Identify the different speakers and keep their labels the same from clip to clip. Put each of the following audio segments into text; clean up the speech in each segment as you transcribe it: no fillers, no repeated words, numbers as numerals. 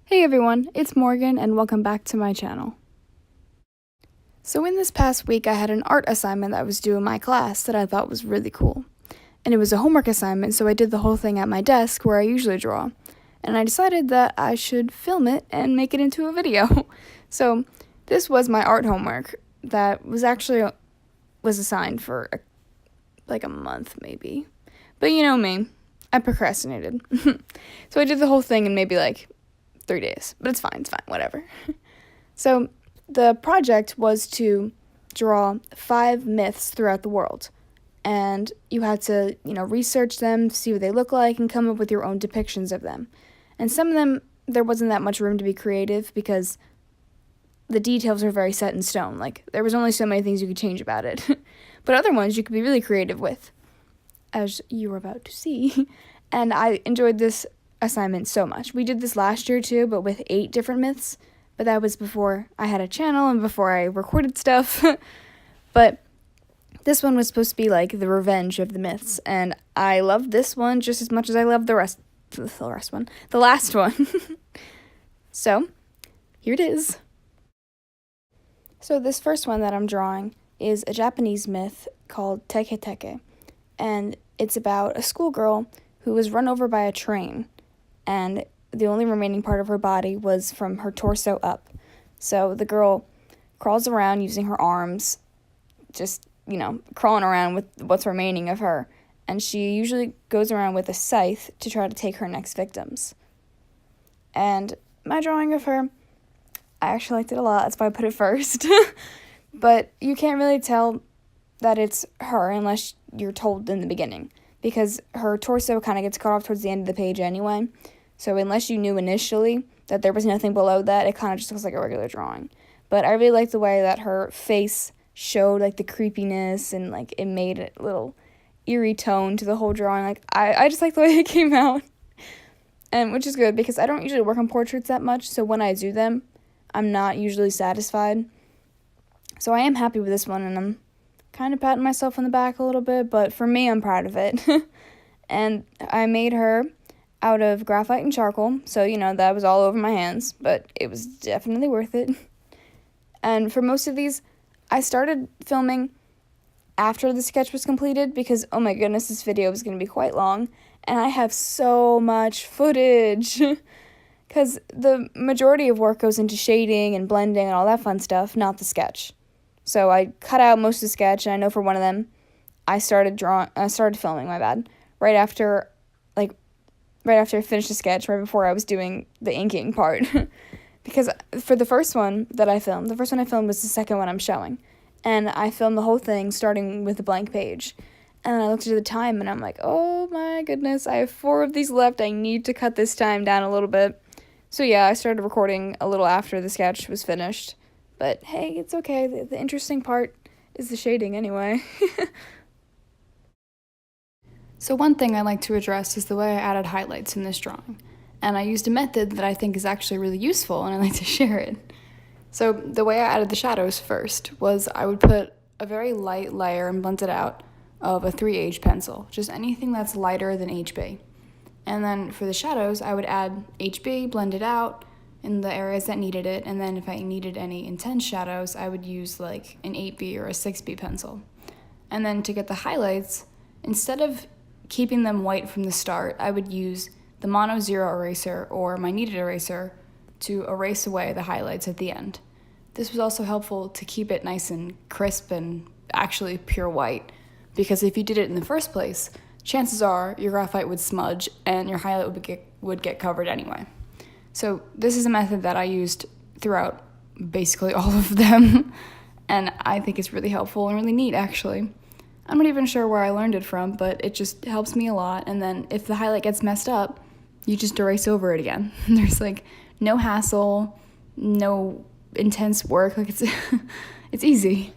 Speaker 1: Hey everyone, it's Morgan and welcome back to my channel. So in this past week I had an art assignment that was due in my class that I thought was really cool. And it was a homework assignment, so I did the whole thing at my desk where I usually draw. And I decided that I should film it and make it into a video. So this was my art homework that was assigned for a month maybe. But you know me, I procrastinated. So I did the whole thing in maybe 3 days, but it's fine, whatever. So the project was to draw 5 myths throughout the world, and you had to, research them, see what they look like, and come up with your own depictions of them. And some of them, there wasn't that much room to be creative because the details are very set in stone. There was only so many things you could change about it. But other ones you could be really creative with, as you were about to see. And I enjoyed this assignment so much. We did this last year too, but with 8 different myths, but that was before I had a channel and before I recorded stuff. But this one was supposed to be the revenge of the myths, and I loved this one just as much as I loved the last one. So here it is. So this first one that I'm drawing is a Japanese myth called Teke Teke, and it's about a schoolgirl who was run over by a train, and the only remaining part of her body was from her torso up. So the girl crawls around using her arms, just, crawling around with what's remaining of her, and she usually goes around with a scythe to try to take her next victims. And my drawing of her, I actually liked it a lot, that's why I put it first. But you can't really tell that it's her unless you're told in the beginning, because her torso kind of gets cut off towards the end of the page anyway. So unless you knew initially that there was nothing below that, it kind of just looks like a regular drawing. But I really liked the way that her face showed the creepiness, and it made a little eerie tone to the whole drawing. I just like the way it came out. And which is good because I don't usually work on portraits that much, so when I do them, I'm not usually satisfied. So I am happy with this one, and I'm kind of patting myself on the back a little bit, but for me, I'm proud of it. And I made her out of graphite and charcoal, so, that was all over my hands, but it was definitely worth it. And for most of these, I started filming after the sketch was completed because, oh my goodness, this video is going to be quite long, and I have so much footage. Because the majority of work goes into shading and blending and all that fun stuff, not the sketch. So I cut out most of the sketch, and I know for one of them, I started filming, right after I finished the sketch, right before I was doing the inking part. Because for the first one I filmed was the second one I'm showing. And I filmed the whole thing starting with a blank page. And I looked at the time, and I'm like, oh my goodness, I have 4 of these left. I need to cut this time down a little bit. So yeah, I started recording a little after the sketch was finished. But hey, it's okay. The interesting part is the shading anyway. So one thing I like to address is the way I added highlights in this drawing. And I used a method that I think is actually really useful, and I like to share it. So the way I added the shadows first was I would put a very light layer and blend it out of a 3H pencil, just anything that's lighter than HB. And then for the shadows, I would add HB, blend it out in the areas that needed it, and then if I needed any intense shadows, I would use an 8B or a 6B pencil. And then to get the highlights, instead of keeping them white from the start, I would use the monozero eraser or my kneaded eraser to erase away the highlights at the end. This was also helpful to keep it nice and crisp and actually pure white, because if you did it in the first place, chances are your graphite would smudge and your highlight would get covered anyway. So this is a method that I used throughout basically all of them, and I think it's really helpful and really neat, actually. I'm not even sure where I learned it from, but it just helps me a lot, and then if the highlight gets messed up, you just erase over it again. There's no hassle, no intense work, it's easy.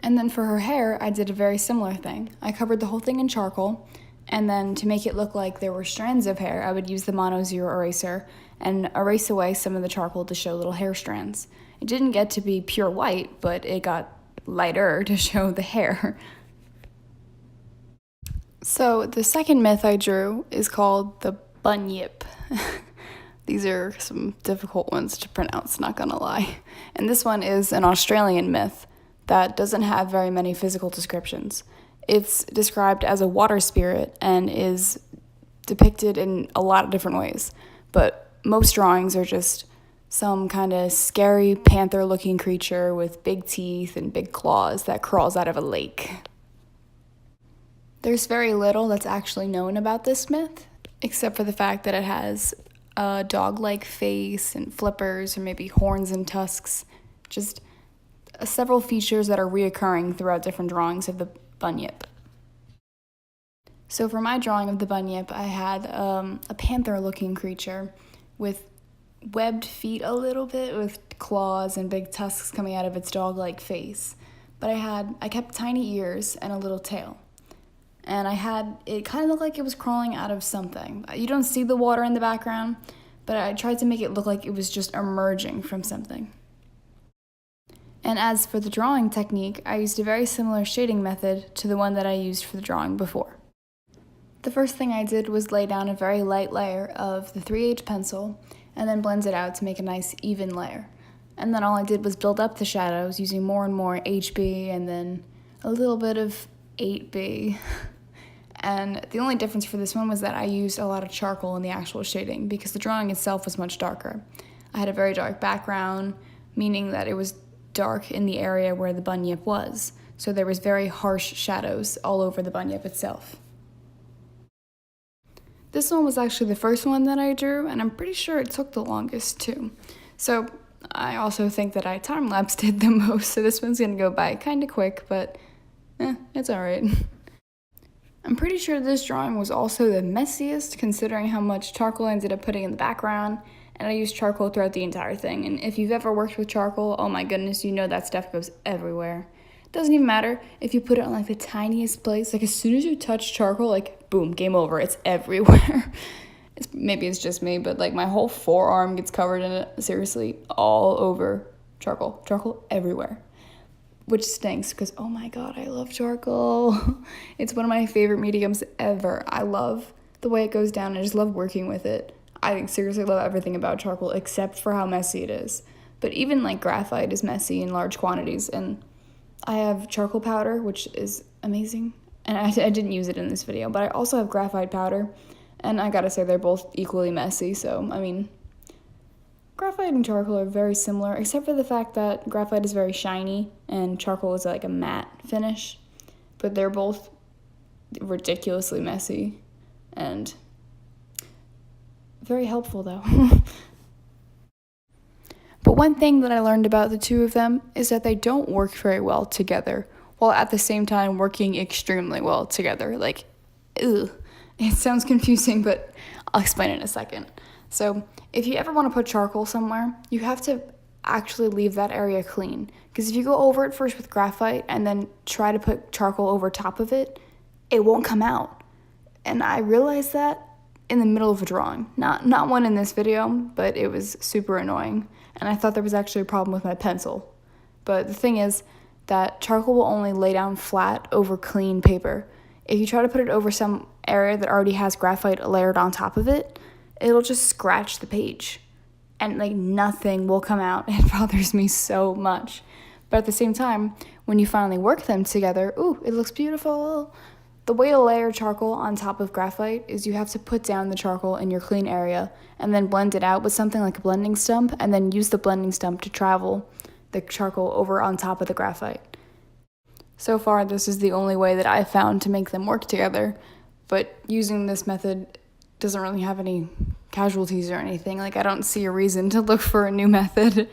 Speaker 1: And then for her hair, I did a very similar thing. I covered the whole thing in charcoal, and then to make it look like there were strands of hair, I would use the monozero eraser and erase away some of the charcoal to show little hair strands. It didn't get to be pure white, but it got lighter to show the hair. So the second myth I drew is called the Bunyip. These are some difficult ones to pronounce, not gonna lie. And this one is an Australian myth that doesn't have very many physical descriptions. It's described as a water spirit and is depicted in a lot of different ways, but most drawings are just some kind of scary panther-looking creature with big teeth and big claws that crawls out of a lake. There's very little that's actually known about this myth, except for the fact that it has a dog-like face and flippers or maybe horns and tusks, just several features that are reoccurring throughout different drawings of the Bunyip. So for my drawing of the Bunyip, I had a panther-looking creature with webbed feet a little bit, with claws and big tusks coming out of its dog-like face. But I kept tiny ears and a little tail. And it kind of looked like it was crawling out of something. You don't see the water in the background, but I tried to make it look like it was just emerging from something. And as for the drawing technique, I used a very similar shading method to the one that I used for the drawing before. The first thing I did was lay down a very light layer of the 3H pencil and then blend it out to make a nice even layer. And then all I did was build up the shadows using more and more HB and then a little bit of 8B. And the only difference for this one was that I used a lot of charcoal in the actual shading because the drawing itself was much darker. I had a very dark background, meaning that it was dark in the area where the Bunyip was. So there was very harsh shadows all over the Bunyip itself. This one was actually the first one that I drew, and I'm pretty sure it took the longest too. So I also think that I time-lapsed it the most, so this one's gonna go by kind of quick, but it's alright. I'm pretty sure this drawing was also the messiest, considering how much charcoal I ended up putting in the background, and I used charcoal throughout the entire thing. And if you've ever worked with charcoal, oh my goodness, you know that stuff goes everywhere. It doesn't even matter if you put it on like the tiniest place, like as soon as you touch charcoal, like boom, game over, it's everywhere. Maybe it's just me, but like my whole forearm gets covered in it, seriously, all over charcoal everywhere. Which stinks because, oh my god, I love charcoal. It's one of my favorite mediums ever. I love the way it goes down. I just love working with it. I seriously love everything about charcoal except for how messy it is. But even like graphite is messy in large quantities, and I have charcoal powder, which is amazing. And I didn't use it in this video, but I also have graphite powder, and I gotta say they're both equally messy, so I mean, graphite and charcoal are very similar, except for the fact that graphite is very shiny and charcoal is like a matte finish. But they're both ridiculously messy and very helpful though. But one thing that I learned about the two of them is that they don't work very well together, while at the same time working extremely well together. Like, ugh. It sounds confusing, but I'll explain it in a second. So if you ever want to put charcoal somewhere, you have to actually leave that area clean. Because if you go over it first with graphite and then try to put charcoal over top of it, it won't come out. And I realized that in the middle of a drawing. Not one in this video, but it was super annoying. And I thought there was actually a problem with my pencil. But the thing is that charcoal will only lay down flat over clean paper. If you try to put it over some area that already has graphite layered on top of it, it'll just scratch the page. And like nothing will come out. It bothers me so much. But at the same time, when you finally work them together, ooh, it looks beautiful. The way to layer charcoal on top of graphite is you have to put down the charcoal in your clean area and then blend it out with something like a blending stump and then use the blending stump to travel the charcoal over on top of the graphite. So far, this is the only way that I've found to make them work together, but using this method doesn't really have any casualties or anything. Like, I don't see a reason to look for a new method.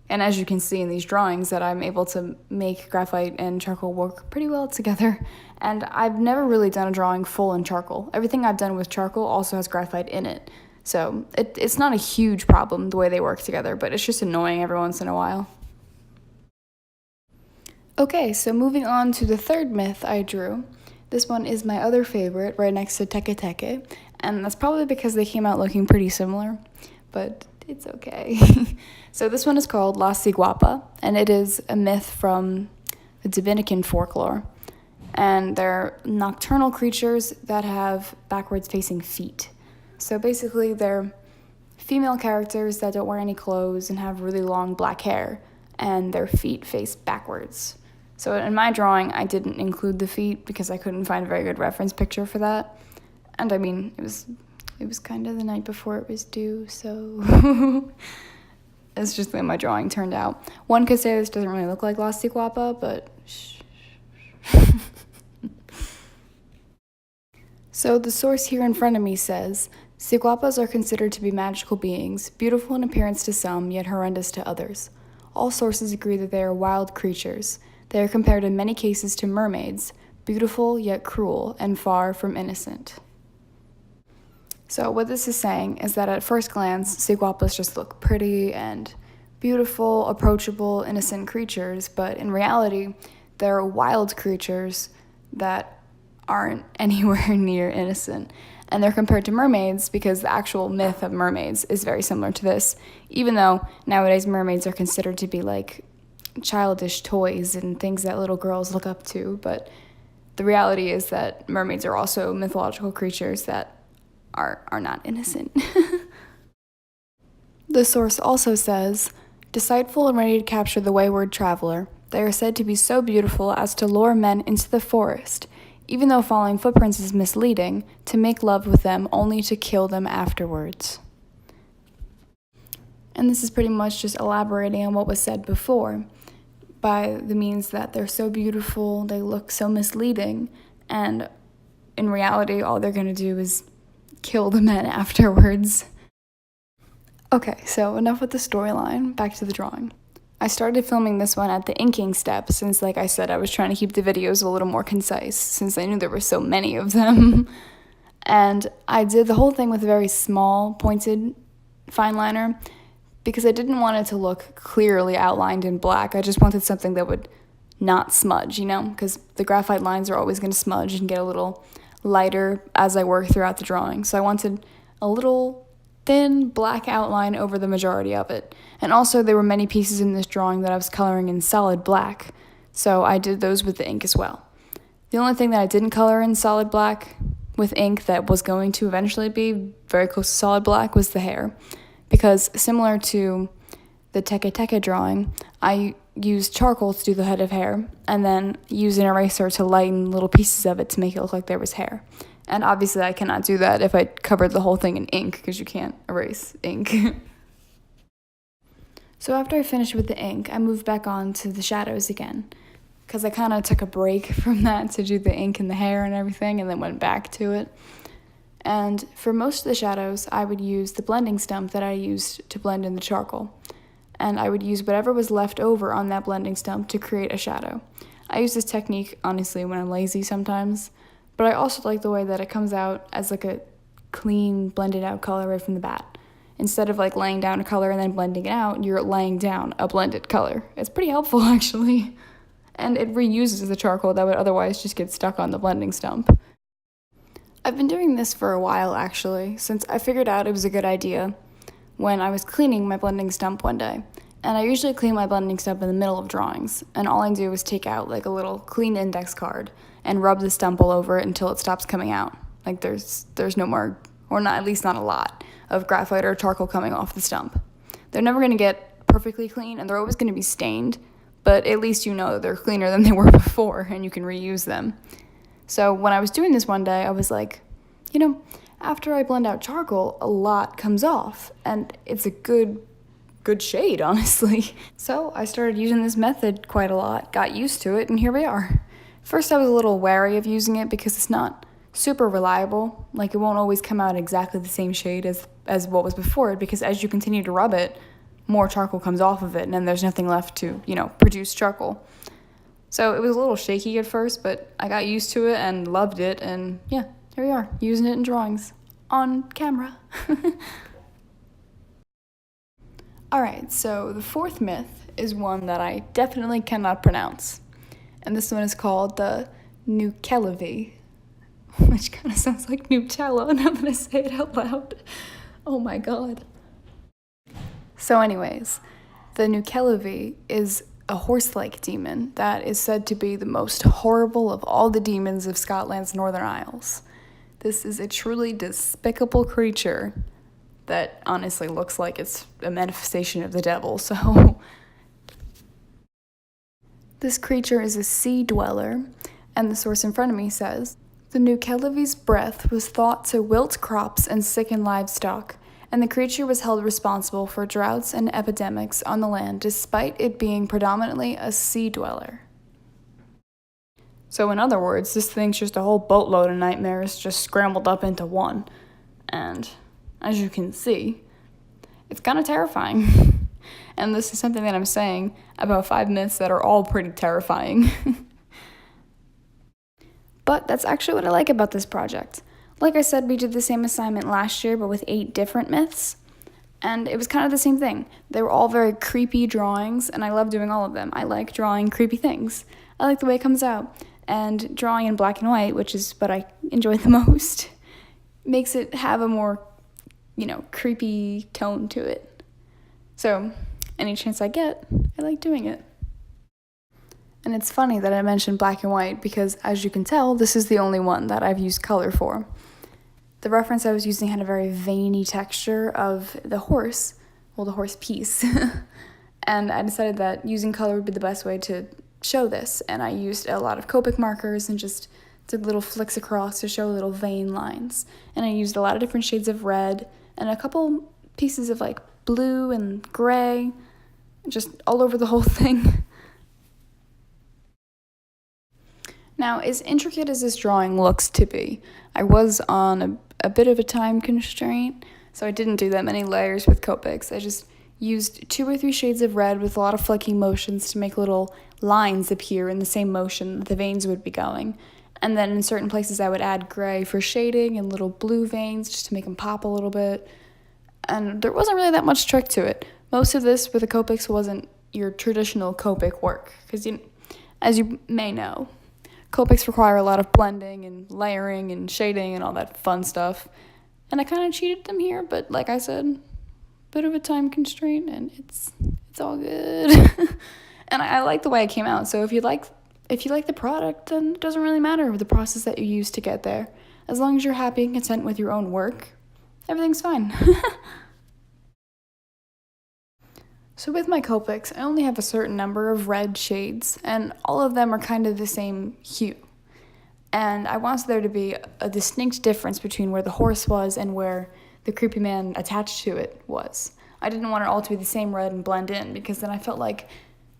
Speaker 1: And as you can see in these drawings, that I'm able to make graphite and charcoal work pretty well together. And I've never really done a drawing full in charcoal. Everything I've done with charcoal also has graphite in it. So it's not a huge problem the way they work together, but it's just annoying every once in a while. Okay, so moving on to the third myth I drew. This one is my other favorite, right next to Teke Teke. And that's probably because they came out looking pretty similar, but it's okay. So this one is called La Ciguapa, and it is a myth from the Dominican folklore. And they're nocturnal creatures that have backwards facing feet. So basically they're female characters that don't wear any clothes and have really long black hair, and their feet face backwards. So in my drawing, I didn't include the feet because I couldn't find a very good reference picture for that. And I mean, it was kind of the night before it was due, so it's just the way my drawing turned out. One could say this doesn't really look like Las Ciguapa, but shh. So the source here in front of me says, Ciguapas are considered to be magical beings, beautiful in appearance to some, yet horrendous to others. All sources agree that they are wild creatures. They are compared in many cases to mermaids, beautiful yet cruel and far from innocent. So what this is saying is that at first glance, Ciguapas just look pretty and beautiful, approachable, innocent creatures, but in reality, they're wild creatures that aren't anywhere near innocent. And they're compared to mermaids because the actual myth of mermaids is very similar to this, even though nowadays mermaids are considered to be like childish toys and things that little girls look up to. But the reality is that mermaids are also mythological creatures that are not innocent. The source also says, deceitful and ready to capture the wayward traveler, they are said to be so beautiful as to lure men into the forest, even though following footprints is misleading, to make love with them only to kill them afterwards. And this is pretty much just elaborating on what was said before, by the means that they're so beautiful, they look so misleading, and in reality, all they're going to do is kill the men afterwards. Okay, so enough with the storyline, back to the drawing. I started filming this one at the inking step since, like I said, I was trying to keep the videos a little more concise since I knew there were so many of them. And I did the whole thing with a very small, pointed fine liner because I didn't want it to look clearly outlined in black. I just wanted something that would not smudge, because the graphite lines are always going to smudge and get a little lighter as I work throughout the drawing. So I wanted a little thin black outline over the majority of it. And also there were many pieces in this drawing that I was coloring in solid black, so I did those with the ink as well. The only thing that I didn't color in solid black with ink that was going to eventually be very close to solid black was the hair, because similar to the Teke Teke drawing, I used charcoal to do the head of hair and then used an eraser to lighten little pieces of it to make it look like there was hair. And obviously I cannot do that if I covered the whole thing in ink, because you can't erase ink. So after I finished with the ink, I moved back on to the shadows again, because I kind of took a break from that to do the ink and the hair and everything, and then went back to it. And for most of the shadows, I would use the blending stump that I used to blend in the charcoal. And I would use whatever was left over on that blending stump to create a shadow. I use this technique, honestly, when I'm lazy sometimes, but I also like the way that it comes out as like a clean, blended out color right from the bat. Instead of like laying down a color and then blending it out, you're laying down a blended color. It's pretty helpful, actually. And it reuses the charcoal that would otherwise just get stuck on the blending stump. I've been doing this for a while, actually, since I figured out it was a good idea when I was cleaning my blending stump one day. And I usually clean my blending stump in the middle of drawings, and all I do is take out like a little clean index card and rub the stump all over it until it stops coming out. Like there's no more, or not, at least not a lot, of graphite or charcoal coming off the stump. They're never going to get perfectly clean, and they're always going to be stained, but at least you know that they're cleaner than they were before, and you can reuse them. So when I was doing this one day, I was like, after I blend out charcoal, a lot comes off, and it's a good shade, honestly. So I started using this method quite a lot, got used to it, and here we are. First, I was a little wary of using it because it's not super reliable. Like, it won't always come out exactly the same shade as what was before it, because as you continue to rub it, more charcoal comes off of it, and then there's nothing left to, produce charcoal. So it was a little shaky at first, but I got used to it and loved it, and yeah, here we are, using it in drawings on camera. Alright, so the fourth myth is one that I definitely cannot pronounce. And this one is called the Nuckelavee, which kind of sounds like Nutella, and I'm going to say it out loud. Oh my god. So anyways, the Nuckelavee is a horse-like demon that is said to be the most horrible of all the demons of Scotland's Northern Isles. This is a truly despicable creature that honestly looks like it's a manifestation of the devil, so... This creature is a sea dweller, and the source in front of me says, "The Nuckellavee's breath was thought to wilt crops and sicken livestock, and the creature was held responsible for droughts and epidemics on the land despite it being predominantly a sea dweller." So in other words, this thing's just a whole boatload of nightmares just scrambled up into one. And as you can see, it's kind of terrifying. And this is something that I'm saying about 5 myths that are all pretty terrifying. But that's actually what I like about this project. Like I said, we did the same assignment last year, but with 8 different myths. And it was kind of the same thing. They were all very creepy drawings, and I love doing all of them. I like drawing creepy things. I like the way it comes out. And drawing in black and white, which is what I enjoy the most, makes it have a more, creepy tone to it. So, any chance I get, I like doing it. And it's funny that I mentioned black and white because, as you can tell, this is the only one that I've used color for. The reference I was using had a very veiny texture of the horse piece. And I decided that using color would be the best way to show this. And I used a lot of Copic markers and just did little flicks across to show little vein lines. And I used a lot of different shades of red and a couple pieces of blue and gray, just all over the whole thing. Now, as intricate as this drawing looks to be, I was on a bit of a time constraint, so I didn't do that many layers with Copics. I just used 2 or 3 shades of red with a lot of flicking motions to make little lines appear in the same motion that the veins would be going. And then in certain places I would add gray for shading and little blue veins just to make them pop a little bit. And there wasn't really that much trick to it. Most of this with the Copics wasn't your traditional Copic work, because as you may know, Copics require a lot of blending and layering and shading and all that fun stuff. And I kind of cheated them here, but like I said, bit of a time constraint, and it's all good. And I like the way it came out, so if you like the product, then it doesn't really matter the process that you use to get there. As long as you're happy and content with your own work, everything's fine. So with my Copics, I only have a certain number of red shades, and all of them are kind of the same hue. And I wanted there to be a distinct difference between where the horse was and where the creepy man attached to it was. I didn't want it all to be the same red and blend in, because then I felt like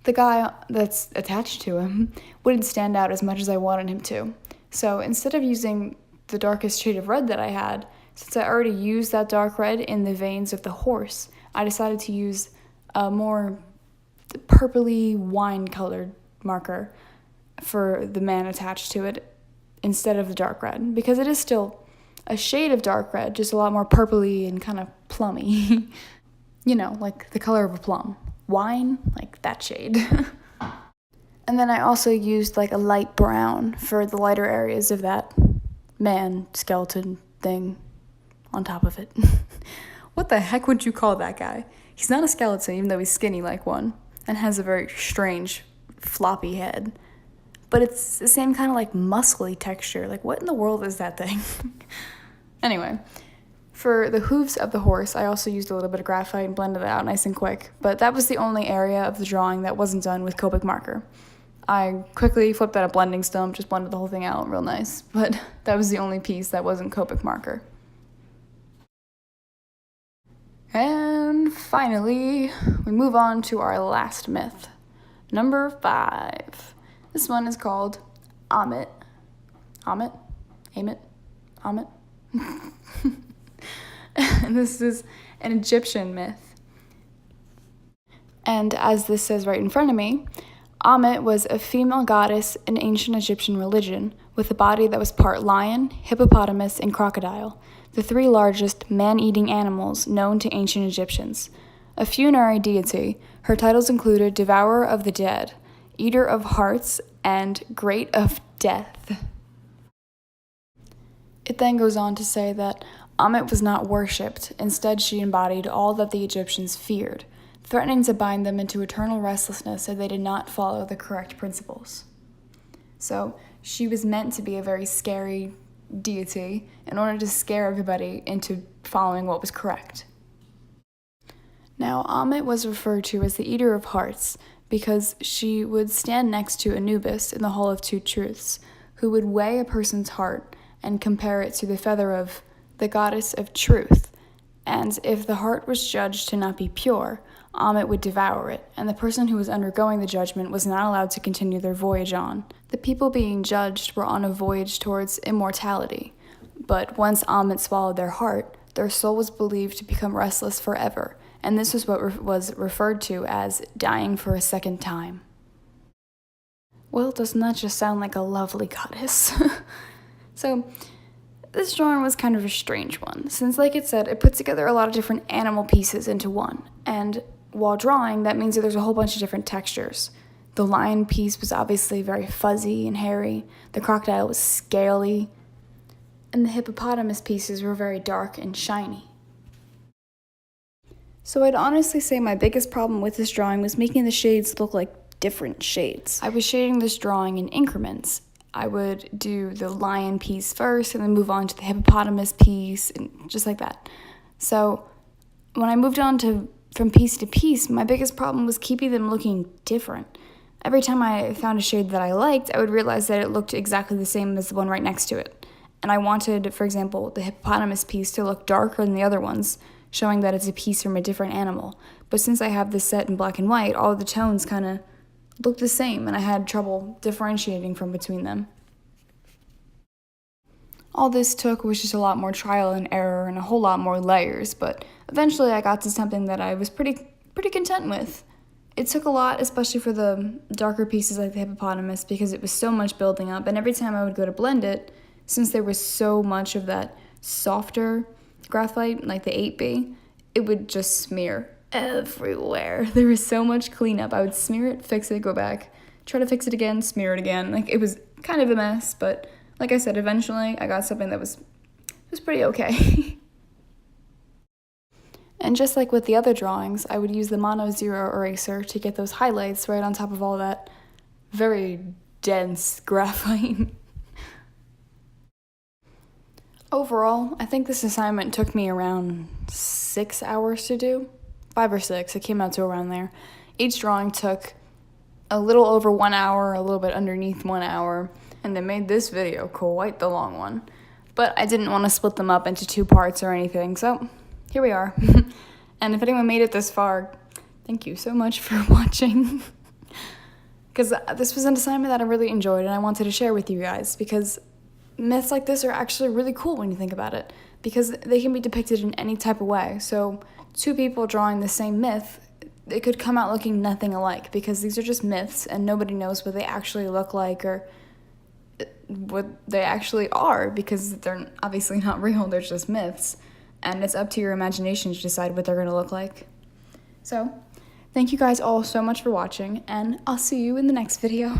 Speaker 1: the guy that's attached to him wouldn't stand out as much as I wanted him to. So instead of using the darkest shade of red that I had, since I already used that dark red in the veins of the horse, I decided to use a more purpley wine-colored marker for the man attached to it instead of the dark red, because it is still a shade of dark red, just a lot more purpley and kind of plummy. Like the color of a plum. Wine, like that shade. And then I also used a light brown for the lighter areas of that man skeleton thing on top of it. What the heck would you call that guy? He's not a skeleton, even though he's skinny like one, and has a very strange, floppy head. But it's the same kind of muscly texture. What in the world is that thing? Anyway, for the hooves of the horse, I also used a little bit of graphite and blended it out nice and quick. But that was the only area of the drawing that wasn't done with Copic marker. I quickly flipped out a blending stump, just blended the whole thing out real nice. But that was the only piece that wasn't Copic marker. And finally, we move on to our last myth. Number 5. This one is called Ammit. Ammit? Ammit? Ammit? And this is an Egyptian myth. And as this says right in front of me, Ammit was a female goddess in ancient Egyptian religion with a body that was part lion, hippopotamus, and crocodile, the 3 largest man-eating animals known to ancient Egyptians. A funerary deity, her titles included Devourer of the Dead, Eater of Hearts, and Great of Death. It then goes on to say that Ammit was not worshipped. Instead, she embodied all that the Egyptians feared, threatening to bind them into eternal restlessness if they did not follow the correct principles. So, she was meant to be a very scary deity in order to scare everybody into following what was correct. Now, Ammit was referred to as the Eater of Hearts because she would stand next to Anubis in the Hall of Two Truths, who would weigh a person's heart and compare it to the feather of the goddess of truth. And if the heart was judged to not be pure, Ammit would devour it, and the person who was undergoing the judgment was not allowed to continue their voyage on. The people being judged were on a voyage towards immortality, but once Ammit swallowed their heart, their soul was believed to become restless forever, and this was what was referred to as dying for a second time. Well, doesn't that just sound like a lovely goddess? So, this drawing was kind of a strange one, since like it said, it put together a lot of different animal pieces into one, and while drawing, that means that there's a whole bunch of different textures. The lion piece was obviously very fuzzy and hairy, the crocodile was scaly, and the hippopotamus pieces were very dark and shiny. So I'd honestly say my biggest problem with this drawing was making the shades look like different shades. I was shading this drawing in increments. I would do the lion piece first and then move on to the hippopotamus piece and just like that. So when I moved on from piece to piece, my biggest problem was keeping them looking different. Every time I found a shade that I liked, I would realize that it looked exactly the same as the one right next to it. And I wanted, for example, the hippopotamus piece to look darker than the other ones, showing that it's a piece from a different animal. But since I have this set in black and white, all of the tones kind of looked the same, and I had trouble differentiating from between them. All this took was just a lot more trial and error and a whole lot more layers, but eventually I got to something that I was pretty content with. It took a lot, especially for the darker pieces like the hippopotamus, because it was so much building up, and every time I would go to blend it, since there was so much of that softer graphite, like the 8B, it would just smear everywhere. There was so much cleanup. I would smear it, fix it, go back, try to fix it again, smear it again. Like, it was kind of a mess, but like I said, eventually I got something that was pretty okay. And just like with the other drawings, I would use the monozero eraser to get those highlights right on top of all that very dense graphite. Overall, I think this assignment took me around 6 hours to do. 5 or 6, it came out to around there. Each drawing took a little over 1 hour, a little bit underneath 1 hour, and they made this video quite the long one. But I didn't want to split them up into 2 parts or anything, so here we are. And if anyone made it this far, thank you so much for watching. Because this was an assignment that I really enjoyed and I wanted to share with you guys, because myths like this are actually really cool when you think about it, because they can be depicted in any type of way. So 2 people drawing the same myth, it could come out looking nothing alike, because these are just myths and nobody knows what they actually look like or what they actually are, because they're obviously not real, they're just myths. And it's up to your imagination to decide what they're going to look like. So, thank you guys all so much for watching, and I'll see you in the next video.